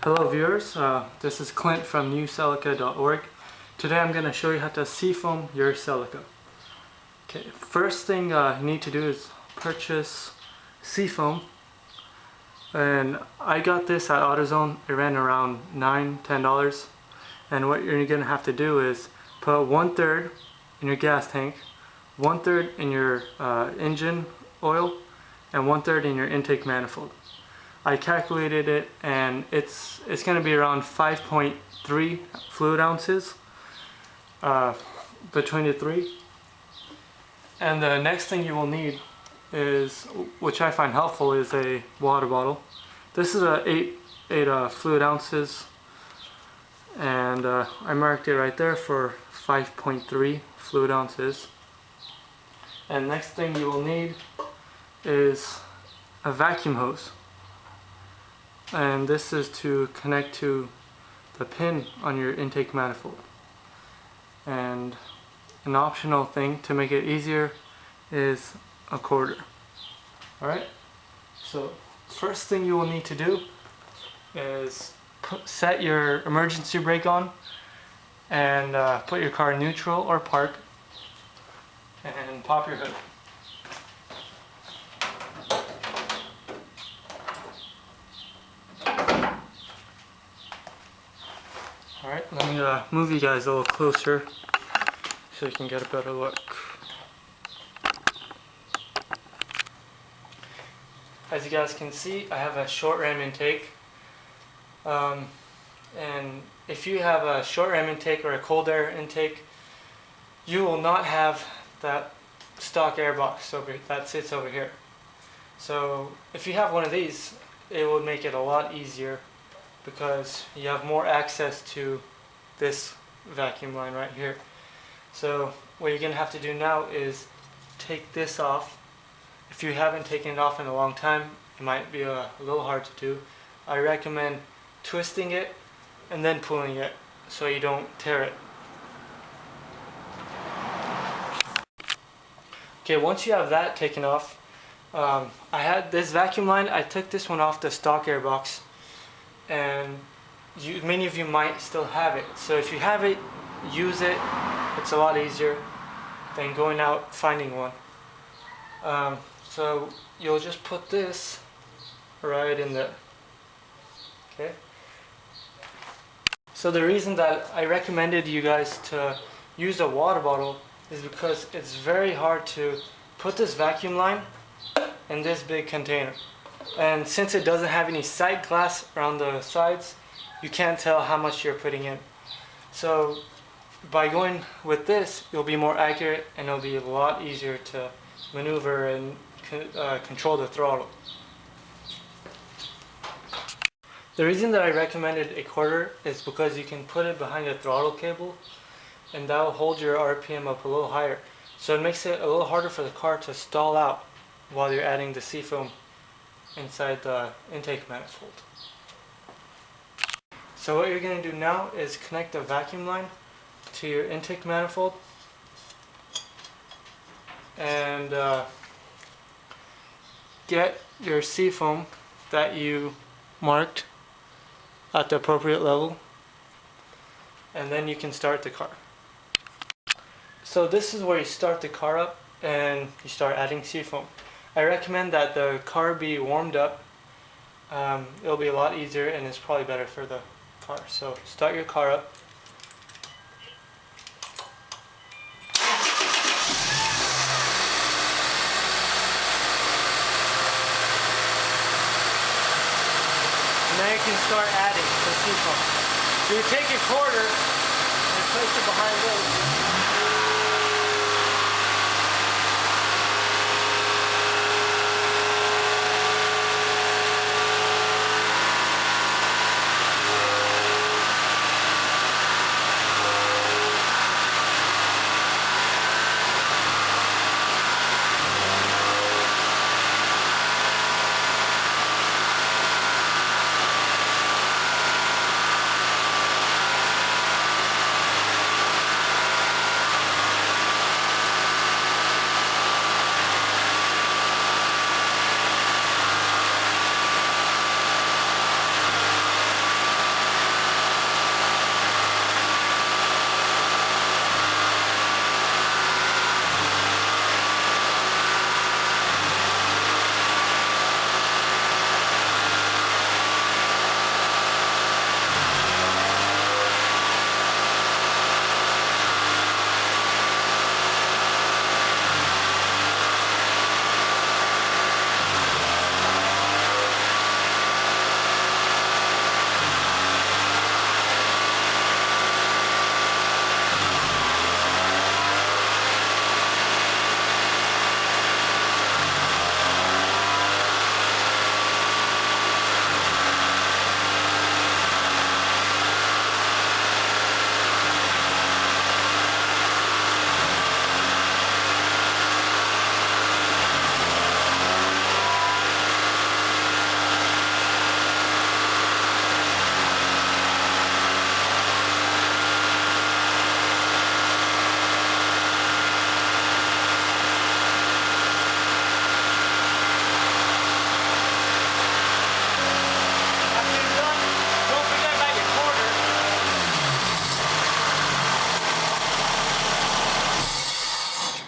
Hello viewers, this is Clint from newcelica.org. Today I'm going to show you how to seafoam your Celica. Okay, first thing you need to do is purchase Seafoam, and I got this at AutoZone. It ran around $10. And what you're going to have to do is put 1/3 in your gas tank, 1/3 in your engine oil, and 1/3 in your intake manifold. I calculated it, and it's going to be around 5.3 fluid ounces between the three. And the next thing you will need is, which I find helpful, is a water bottle. This is a 8 fluid ounces, and I marked it right there for 5.3 fluid ounces. And next thing you will need is a vacuum hose. And this is to connect to the pin on your intake manifold. And an optional thing to make it easier is a quarter. Alright, so first thing you will need to do is set your emergency brake on and put your car in neutral or park and pop your hood. Alright, let me move you guys a little closer so you can get a better look. As you guys can see, I have a short ram intake. And if you have a short ram intake or a cold air intake, you will not have that stock air box that sits over here. So if you have one of these, it will make it a lot easier, because you have more access to this vacuum line right here. So what you're going to have to do now is take this off. If you haven't taken it off in a long time, it might be a little hard to do. I recommend twisting it and then pulling it so you don't tear it. Okay, once you have that taken off, I had this vacuum line. I took this one off the stock air box, and many of you might still have it. So if you have it, use it. It's a lot easier than going out finding one. So you'll just put this right in there. Okay. So the reason that I recommended you guys to use a water bottle is because it's very hard to put this vacuum line in this big container. And since it doesn't have any sight glass around the sides, you can't tell how much you're putting in. So by going with this, you'll be more accurate, and it'll be a lot easier to maneuver and control the throttle. The reason that I recommended a quarter is because you can put it behind the throttle cable, and that will hold your RPM up a little higher. So it makes it a little harder for the car to stall out while you're adding the seafoam inside the intake manifold. So what you're going to do now is connect the vacuum line to your intake manifold, and get your seafoam that you marked at the appropriate level, and then you can start the car. So this is where you start the car up and you start adding seafoam. I recommend that the car be warmed up. It'll be a lot easier, and it's probably better for the car. So start your car up. Now you can start adding the seafoam. So you take your quarter and place it behind those.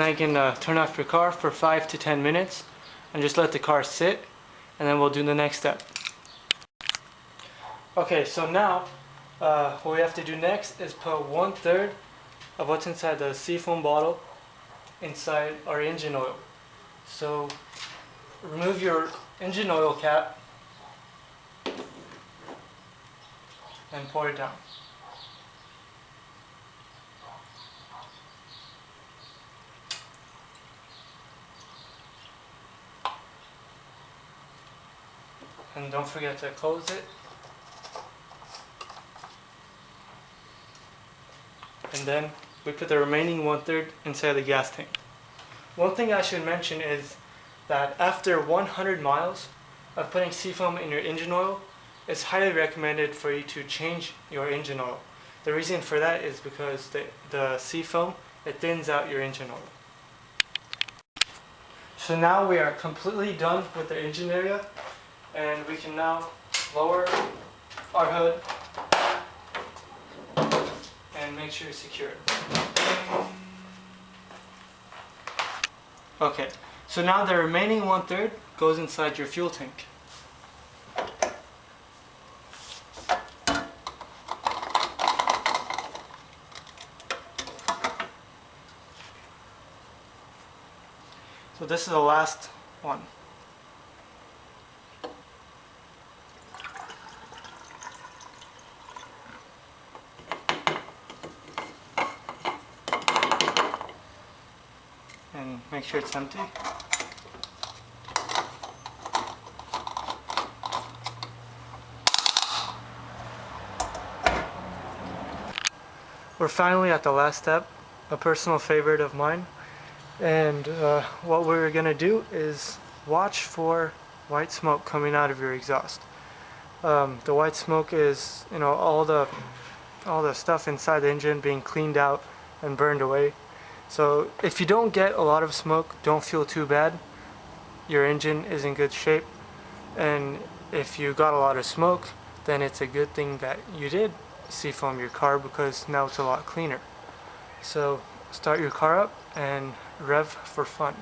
Now you can turn off your car for 5 to 10 minutes and just let the car sit, and then we'll do the next step. Okay, so now what we have to do next is put 1/3 of what's inside the Seafoam bottle inside our engine oil. So remove your engine oil cap and pour it down. And don't forget to close it. And then we put the remaining 1/3 inside the gas tank. One thing I should mention is that after 100 miles of putting Seafoam in your engine oil, it's highly recommended for you to change your engine oil. The reason for that is because the Seafoam, it thins out your engine oil. So now we are completely done with the engine area, and we can now lower our hood and make sure to secure it. Okay, so now the remaining 1/3 goes inside your fuel tank. So this is the last one. And make sure it's empty. We're finally at the last step, a personal favorite of mine. And what we're gonna do is watch for white smoke coming out of your exhaust. The white smoke is, all the stuff inside the engine being cleaned out and burned away. So if you don't get a lot of smoke, don't feel too bad. Your engine is in good shape. And if you got a lot of smoke, then it's a good thing that you did Seafoam your car, because now it's a lot cleaner. So start your car up and rev for fun.